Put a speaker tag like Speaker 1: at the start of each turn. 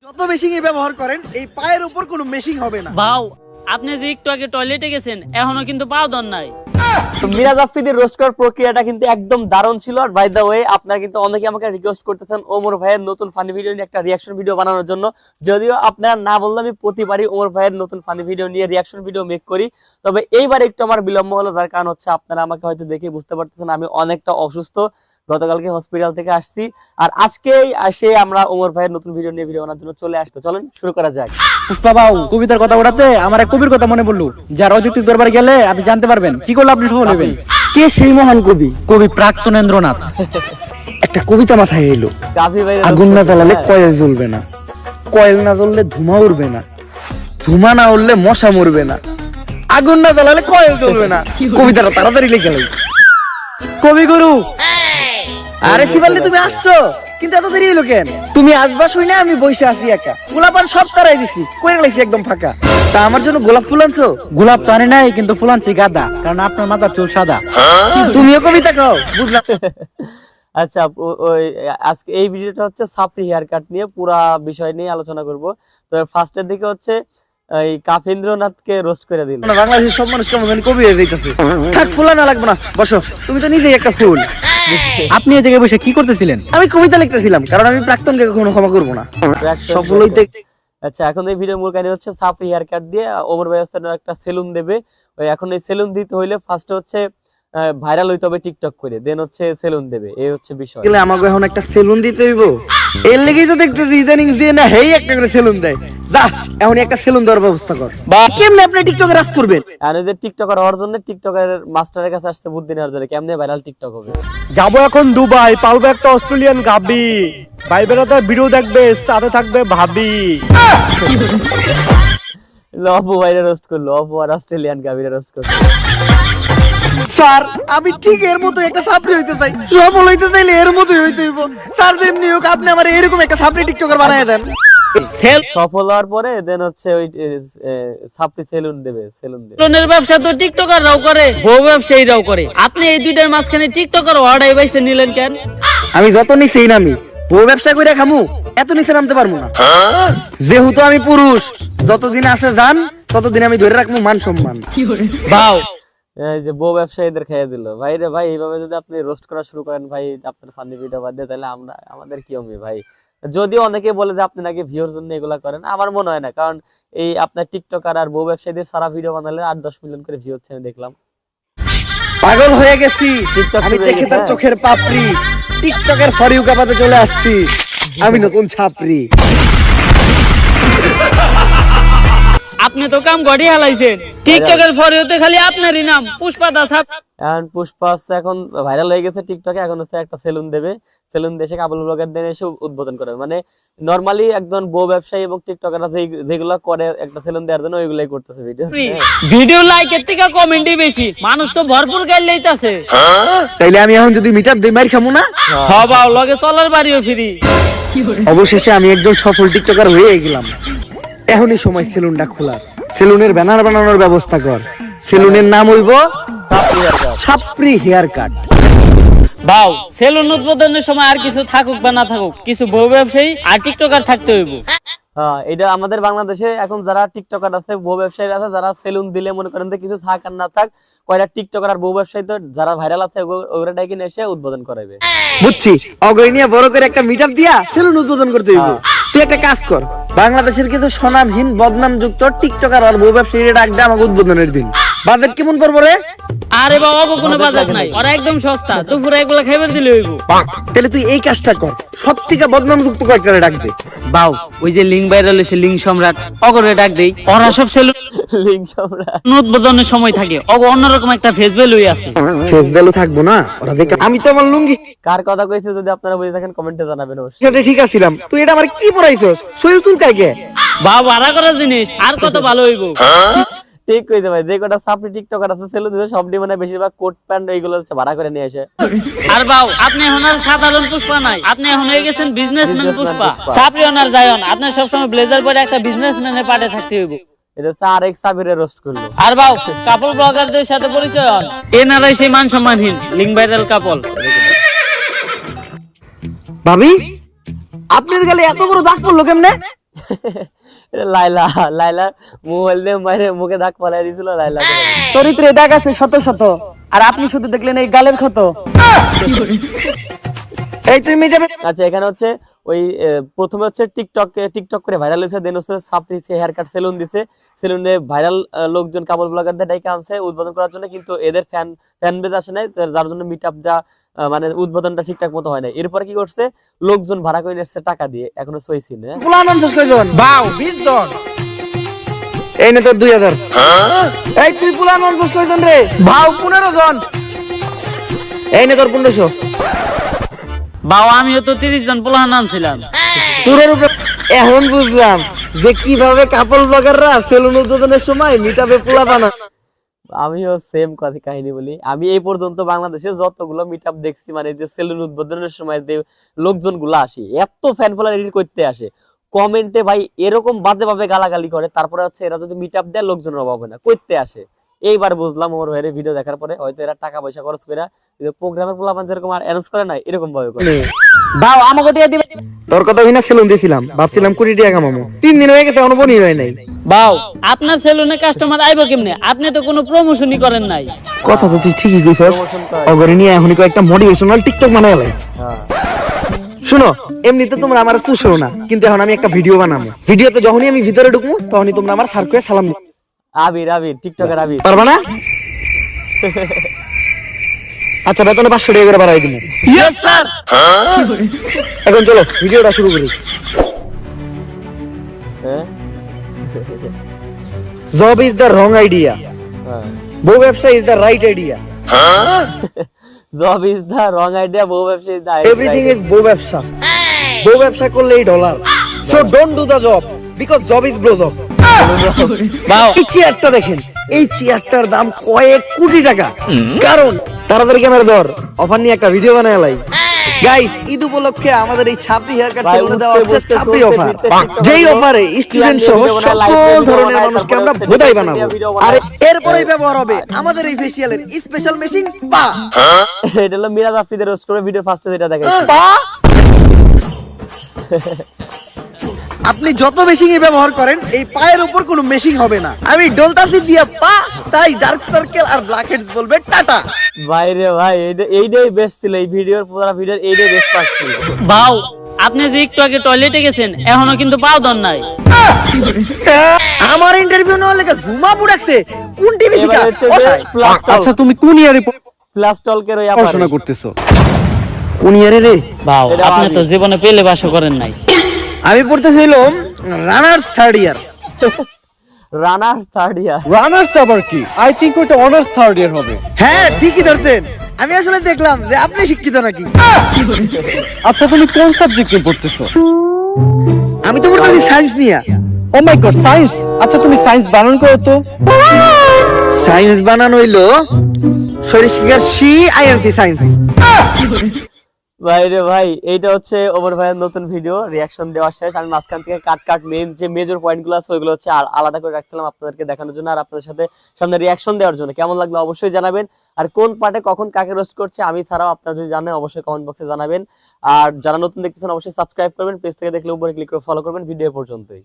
Speaker 1: যত মেশিনই ব্যবহার করেন এই পায়ের উপর কোনো মেশিন হবে না।
Speaker 2: ভাও আপনি যে একটু আগে টয়লেটে গেছেন এখনো কিন্তু পাও দন নাই।
Speaker 3: মিরাজ আফ্রিদির রোস্ট করার প্রক্রিয়াটা কিন্তু একদম দারুণ ছিল। আর বাই দ্য ওয়ে আপনারা কিন্তু অনেকে আমাকে রিকোয়েস্ট করতেছেন ওমর ভাইয়ের নতুন ফানি ভিডিও নিয়ে একটা রিয়াকশন ভিডিও বানানোর জন্য। যদিও আপনারা না বললে আমি প্রতিবারই ওমর ভাইয়ের নতুন ফানি ভিডিও নিয়ে রিয়াকশন ভিডিও মেক করি, তবে এইবার একটু আমার বিলম্ব হলো, যার কারণ হচ্ছে আপনারা আমাকে হয়তো দেখে বুঝতে পারতেছেন আমি অনেকটা অসুস্থ। গতকালকে হসপিটাল থেকে আসছি, আর আজকেই আসে আমরা ওমর ভাইয়ের নতুন ভিডিও নিয়ে ভিডিও বানানোর জন্য চলে আসতে। চলেন শুরু করা যাক।
Speaker 4: পুষ্পা বাবু কবিতার কথা ওঠাতে আমার এক কবির কথা মনে পড়লো, যার অযৌক্তিক দরবারে গেলে আপনি জানতে পারবেন কি করলে আপনি সফল হবেন।
Speaker 1: কে সেই মহান কবি?
Speaker 4: কবি প্রাক্তনেন্দ্রনাথ।
Speaker 1: একটা কবিতা মাথায় এলো,
Speaker 3: কাফি ভাই
Speaker 1: আগুন না জ্বালালে কয়েল জ্বলবে না, কয়েল না জ্বললে ধোঁয়া উড়বে না, ধোঁয়া না উড়লে মশা মরবে না, আগুন না জ্বালালে কয়েল জ্বলবে না। কবিতাটা তাড়াতাড়ি লিখে লাই। কবিগুরু, আরে কি বললি তুমি আসছো, কিন্তু এত দেরি হলো কেন? তুমি আসবা শুই না আমি বসে আছি একা, গোলাপান সব তারাই দিছি, কইরা লাইছি একদম ফাঁকা। তা আমার জন্য গোলাপ ফুল আনছো?
Speaker 4: গোলাপ তো আনি নাই, কিন্তু ফুল আনছি গাঁদা, কারণ আপনার মাথার চুল সাদা।
Speaker 1: তুমিও কবিতা কও, বুঝলাম।
Speaker 3: আচ্ছা, ওই আজকে এই ভিডিওটা হচ্ছে সাপড়ি হেয়ার কাট নিয়ে পুরা বিষয় নিয়ে আলোচনা করব। তো ফার্স্টের দিকে হচ্ছে এই কাফেন্দ্রনাথকে রোস্ট করে দিল।
Speaker 1: না, বাংলাদেশের সব মানুষ কেমন জানি কবি হয়ে যাইতাছে। থাক, ফুল না লাগবে না, বসো। তুমি তো নিজেই একটা ফুল।
Speaker 4: আপনি এই জায়গায় বসে কি করতেছিলেন?
Speaker 1: আমি কবিতা লিখতেছিলাম, কারণ আমি প্রাক্তনকে কখনো ক্ষমা করবো না। সফল হইতে
Speaker 3: আচ্ছা, এখন এই ভিডিওর মূল কাহিনী হচ্ছে সাপড়ি হেয়ার কাট দিয়ে ওমর ভাই একটা সেলুন দেবে। ওই এখন এই সেলুন দিতে হইলে ফার্স্ট হচ্ছে ভাইরাল হইতে হবে টিকটক করে, দেন হচ্ছে সেলুন দেবে, এই হচ্ছে বিষয়।
Speaker 1: গেলে আমাকে এখন একটা সেলুন দিতে হইব। এর লেগেই তো দেখতেছি ইদানিং দিয়ে না হেই একটা করে সেলুন দেয়। যা, এখন একটা সেলুন দেওয়ার ব্যবস্থা কর। কেমনে আপনি টিকটকে রাজ করবেন?
Speaker 3: আর এই যে টিকটকার হওয়ার জন্য টিকটকের মাস্টারের কাছে আসছে বুদ্ধি নেওয়ার জন্য, কেমনে ভাইরাল টিকটক হবে।
Speaker 5: যাবো এখন দুবাই, পালবো একটা অস্ট্রেলিয়ান গাবি, ভাই বেড়াতে ভিডিও দেখবে, সাথে থাকবে ভাবি।
Speaker 3: অপু ভাইরা রোস্ট করলো, অপু আর অস্ট্রেলিয়ান গাবিরা রোস্ট করলো।
Speaker 1: স্যার, আমি ঠিক এর মতো একটা সাপড়ি হইতে চাই, সফল হইতে চাইলে এর মতোই হইতে হইব। স্যার, যেমনি হোক আপনি আমার এরকম একটা সাপড়ি টিকটকার বানায় দেন।
Speaker 3: সফল হওয়ার পরে দেন হচ্ছে ওই সাপড়ি সেলুন দেবে, সেলুন দেবে।
Speaker 2: সেলুনের ব্যবসা তো টিকটকাররাও করে, বউ ব্যবসায়ীরাও করে, আপনি এই দুইটার মাঝখানে টিকটকার ওয়ার্ডাই বাইছে নিলেন কেন?
Speaker 1: আমি যত নিচেই নামি, বউ ব্যবসা করে খামু, এত নিচে নামতে পারবো না। যেহেতু আমি পুরুষ, যতদিন আছে জান ততদিন আমি ধরে রাখবো মান সম্মান।
Speaker 2: ভাও
Speaker 3: এই যে বউ ব্যবসায়ীদের খেয়ে দিল। ভাই রে ভাই, এইভাবে যদি আপনি রোস্ট করা শুরু করেন ভাই, আপনার ফানি ভিডিও বাদ দিয়ে, তাহলে আমাদের কি হবে ভাই? যদিও অনেকে বলে যে আপনি নাকি ভিউর জন্য এগুলা করেন, আমার মনে হয় না, কারণ এই আপনার টিকটকার আর বউ ব্যবসায়ীদের সারা ভিডিও বানালে 8-10 মিলিয়ন করে ভিউ হচ্ছে, আমি দেখলাম।
Speaker 1: পাগল হয়ে গেছি
Speaker 3: টিকটক
Speaker 1: আমি,
Speaker 3: শুরু
Speaker 1: দেখে
Speaker 3: হয়ে
Speaker 1: তার
Speaker 3: গেছে।
Speaker 1: চোখের পাপড়ি, টিকটকের ফর ইউ কাপাতে চলে আসছি আমি, নতুন ছাপড়ি।
Speaker 2: আপনি তো কাম গড়ি হালাইছেন, টিকটকের ফরিওতে খালি আপনারই নাম পুষ্পা দাস।
Speaker 3: এখন পুষ্পা হচ্ছে এখন ভাইরাল হয়ে গেছে টিকটকে, এখন হচ্ছে একটা সেলুন দেবে, সেলুন দেশে কাবুল ব্লগারদের এসে উদ্বোধন করবে। মানে নরমালি একজন বউ ব্যবসায়ী এবং টিকটকাররা যেগুলো করে একটা সেলুন দেওয়ার জন্য ওইগুলাই করতেছে ভিডিও।
Speaker 2: ভিডিও লাইকের থেকে কমেন্টই বেশি, মানুষ তো ভরপুর গাইল লইতাছে।
Speaker 1: তাইলে আমি এখন যদি মিটআপ দেই মার খামু না?
Speaker 2: হবাও লগে চলার বাড়িও ফ্রি।
Speaker 1: অবশেষে আমি একজন সফল টিকটকার হয়ে গেলাম। এখনই সময় সেলুনটা খোলার, সেলুনের ব্যানার বানানোর ব্যবস্থা কর। সেলুনের নাম হইব ছাপড়ি হেয়ার কাট।
Speaker 2: ভাও সেলুন উদ্বোধনের সময় আর কিছু থাকুক বা না থাকুক, কিছু বউ ব্যবসায়ী আর টিকটকার থাকতে হইব।
Speaker 3: হ্যাঁ, এটা আমাদের বাংলাদেশে এখন যারা টিকটকার আছে, বউ ব্যবসায়ী আছে, যারা সেলুন দিলে মনে করেন যে কিছু থাক আর না থাক, কয়টা টিকটকার আর বউ ব্যবসায়ী তো যারা ভাইরাল আছে ওগুলা ডাইকে এসে উদ্বোধন করাবে।
Speaker 1: বুঝছি, অগয় নিয়ে বড় করে একটা মিটআপ দিয়া সেলুন উদ্বোধন করতে হইব। তুই একটা কাজ কর, বাংলাদেশের কিছু স্বনামহীন বদনামযুক্ত টিকটকার আর বউ ব্যবসায়ীরা ডাক দে আমাকে উদ্বোধনের দিন। বাজেট কেমন পড়বো রে?
Speaker 2: আরে বাবা, ওগো কোনো বাজেট নাই, ওরা একদম সস্তা, দুপুরে একবেলা খাইবার দিলে হইব।
Speaker 1: তাহলে তুই এই কাজটা কর, সব থেকে বদনামযুক্ত কয়েকটা ডাক দে।
Speaker 2: বাউ ওই যে লিঙ্ক ভাইরাল হইছে, লিঙ্ক সম্রাট, অগরে ডাক দেই। ওরা সব সেলুন
Speaker 3: লিঙ্ক সম্রাট
Speaker 2: উদ্বোধনের সময় থাকে, অগো অন্যরকম একটা ফেস ভ্যালু আছে।
Speaker 1: ফেস ভ্যালু থাকবো না ওরা দেখে। আমি তো আমার লুঙ্গি
Speaker 3: কার কথা কইছে যদি আপনারা বুঝে থাকেন কমেন্টে জানাবেন অবশ্যই।
Speaker 1: সেটা ঠিক আছিলাম, তুই এটা আমার কি পড়াইছস? শরীর চুল কাইকে?
Speaker 2: বাউ ভাড়া করা জিনিস আর কত ভালো হইব।
Speaker 3: ঠিক কইছে ভাই, যে কটা সাপড়ি টিকটকার আছে সেলুন দিতে সবটি মানে বেশিরভাগ কোট প্যান্ট এইগুলো হচ্ছে ভাড়া করে নিয়ে আসে।
Speaker 2: আর বাউ আপনি এখন আর সাধারণ পুষ্পা নাই, আপনি এখন হয়ে গেছেন বিজনেসম্যান পুষ্পা। সাপড়ি ওনার যায়ন, আপনি সবসময় ব্লেজার পরে একটা বিজনেসম্যানের পাটে থাকতে হইব।
Speaker 3: এটা হচ্ছে আরেক সাবিরে রোস্ট করলো।
Speaker 2: আর বাউ কাপল ব্লগারদের সাথে পরিচয় হন, এনারাই সেই মান সম্মানহীন লিঙ্ক ভাইরাল কাপল।
Speaker 1: ভাবি, আপনার গালে এত বড় দাগ পড়লো কেমনে?
Speaker 3: এটা লাইলা, লাইলা মোবাইল দিয়ে মাইরে মুখে দাগ পালাই দিয়েছিল লাইলা।
Speaker 6: চরিত্রে দাগ আছে শত শত, আর আপনি শুধু দেখলেন এই গালের ক্ষত।
Speaker 1: এই তুই মিটাবে
Speaker 3: আচ্ছা এখানে হচ্ছে ওই প্রথমে হচ্ছে টিকটক করে ভাইরাল হয়েছে, দেন হচ্ছে সাপড়ি হেয়ার কাট সেলুন দিছে, সেলুনে ভাইরাল লোকজন কাপড় ব্লগারদের ডাইকে আনছে উদ্বোধন করার জন্য, কিন্তু এদের ফ্যান বেজ আসে নাই, যার জন্য মিট আপটা মানে উদ্বোধনটা ঠিকঠাক মতো হয় না। এরপরে কি করছে, লোকজন ভাড়া করে নিচ্ছে টাকা দিয়ে, এখনো সইছি না।
Speaker 1: পুলান আনছস কয়জন?
Speaker 5: বাউ 20 জন।
Speaker 1: এই নে তোর 2000। এই তুই পুলান আনছস কয়জন রে?
Speaker 5: বাউ 15 জন।
Speaker 1: এই নে তোর 1500।
Speaker 2: বাবা আমিও তো 30 জন পোলাহান আনছিলাম।
Speaker 1: চুরের উপরে এখন বুঝলাম যে কিভাবে কাপল ব্লগাররা সেলুন উদ্বোধনের সময় মিটাবে পোলা বানায়।
Speaker 3: আমিও সেম কথা কাহিনী বলি, আমি এই পর্যন্ত বাংলাদেশে যতগুলো মিট আপ দেখছি, মানে যে সেলুন উদ্বোধনের সময় যে লোকজন গুলো আসে, এত ফ্যান ফলোয়ার এডিট করতে আসে, কমেন্টে ভাই এরকম বাজে ভাবে গালাগালি করে, তারপরে হচ্ছে এরা যদি মিট আপ দেয় লোকজনের অভাব হয় না, করতে আসে। এইবার বুঝলাম ওর ভাইয়ের ভিডিও দেখার পরে, হয়তো এরা টাকা পয়সা খরচ করে প্রোগ্রামের পোলাপান যেরকম আর অ্যারেঞ্জ করে না, এরকম ভাবে করে।
Speaker 6: বাও আমাকে টিয়া দিবে।
Speaker 1: তোর কথা হই না সেলুন দিয়েছিলাম, ভাবছিলাম 20 টাকা কামাবো, 3 দিন হয়ে গেছে এখনো বনি হয় নাই।
Speaker 2: বাও আপনার সেলুনে কাস্টমার আইবো কেমনে? আপনি তো কোনো প্রমোশনই করেন নাই।
Speaker 1: কথা তো তুই ঠিকই কইছস, অগরে নিয়ে এখনই কয়েকটা মোটিভেশনাল টিকটক বানায় লাই। শুনো, এমনিতে তোমরা আমার চুষো না, কিন্তু এখন আমি একটা ভিডিও বানাবো। ভিডিওতে যখনই আমি ভিতরে ঢুকবো তখনই তোমরা আমার স্যার করে সালাম দিবে।
Speaker 3: আবির টিকটকের আবির।
Speaker 1: পারবা না? আচ্ছা বেতনে 500 টাকা করে বাড়াই দিবো।
Speaker 2: Yes sir.
Speaker 1: এখন চলো ভিডিওটা শুরু করি।
Speaker 3: হ্যাঁ
Speaker 1: job is the wrong idea, বউ ব্যবসা is the right idea,
Speaker 3: job is the wrong idea, বউ ব্যবসা ইজ দা
Speaker 1: এভরিথিং ইজ বউ ব্যবসা। বউ ব্যবসা করলেই dollar, so don't do the job because job is blow job.
Speaker 2: বাও
Speaker 1: এই চেয়ারটা দেখেন, এই চেয়ারটার দাম কয়েক কোটি টাকা। কারণ তাড়াতাড়ি ক্যামেরা ধর, অফার নিয়ে একটা ভিডিও বানায় লাই। গাইস, ঈদ উপলক্ষে আমাদের এই ছাপড়ি হেয়ার কাট সেলুনে দেওয়া হচ্ছে ছাপড়ি অফার, যেই অফারে স্টুডেন্ট সহ সকল ধরনের মানুষকে আমরা ভোদাই বানাবো। আর এরপরেই ব্যবহার হবে আমাদের এই ফেসিয়ালের স্পেশাল মেশিন পা।
Speaker 3: এটা হলো মিরাজ আফ্রিদের রোস্ট করে ভিডিও ফার্স্টে যেটা দেখাইছি।
Speaker 1: আপনি যত মেশিন ব্যবহার করেন, এই পায়ের উপর কোনো মেশিন হবে না। আমি ডলতাছি দিয়া পা, তাই ডার্ক সার্কেল আর ব্ল্যাক হেডস বলবে টাটা।
Speaker 3: ভাইরে ভাই, এইটাই বেস্ট ছিল, এই ভিডিওর পুরো ভিডিওর এইটাই বেস্ট পার্ট ছিল।
Speaker 2: বাও আপনি যে একটু আগে টয়লেটে গেছেন, এখনো কিন্তু পাও দন নাই।
Speaker 1: আমার ইন্টারভিউ নেওয়ার লেগে জুমা বুড়াচ্ছে কোন টিভি থেকে?
Speaker 3: এবার হচ্ছে যে
Speaker 4: আচ্ছা তুমি কোন ইয়ারে
Speaker 3: প্লাস টলকের ওই
Speaker 4: পড়াশোনা করতেছো?
Speaker 1: কোন ইয়ারে রে?
Speaker 2: বাও আপনি তো জীবনে পেলে বাসও করেন নাই।
Speaker 1: আমি পড়তেছিলাম রানার্স 3rd ইয়ার।
Speaker 3: রানার্স 3rd ইয়ার।
Speaker 4: রানার্স আবার কি? আই থিংক ওটা অনার্স 3rd ইয়ার হবে।
Speaker 1: হ্যাঁ ঠিকই ধরতেন, আমি আসলে দেখলাম যে আপনি শিক্ষিত নাকি।
Speaker 4: আচ্ছা তুমি কোন সাবজেক্ট নিয়ে পড়তেছো?
Speaker 1: আমি তো পড়তেছি সায়েন্স নিয়ে।
Speaker 4: ও মাই গড, সায়েন্স। আচ্ছা তুমি সায়েন্স বানান করো তো।
Speaker 1: সায়েন্স বানানো হইলো শরীর শিকার সি আইএনসি সায়েন্স।
Speaker 3: ভাইরে ভাই, এইটা হচ্ছে ওমর ভাইয়ের নতুন ভিডিও, রিয়াকশন দেওয়া শেষ। আমি মাঝখান থেকে কাট যে মেজর পয়েন্ট গুলো আছে ওইগুলো হচ্ছে আর আলাদা করে রাখছিলাম আপনাদেরকে দেখানোর জন্য, আর আপনাদের সাথে সামনে রিয়াকশন দেওয়ার জন্য। কেমন লাগলো অবশ্যই জানাবেন, আর কোন পার্টে কখন কাকে রোস্ট করছে আমি ছাড়াও আপনারা যদি জানেন অবশ্যই কমেন্ট বক্সে জানাবেন। আর যারা নতুন দেখতেছেন অবশ্যই সাবস্ক্রাইব করবেন, পেজ থেকে দেখলে উপরে ক্লিক করে ফলো করবেন। ভিডিও পর্যন্তই।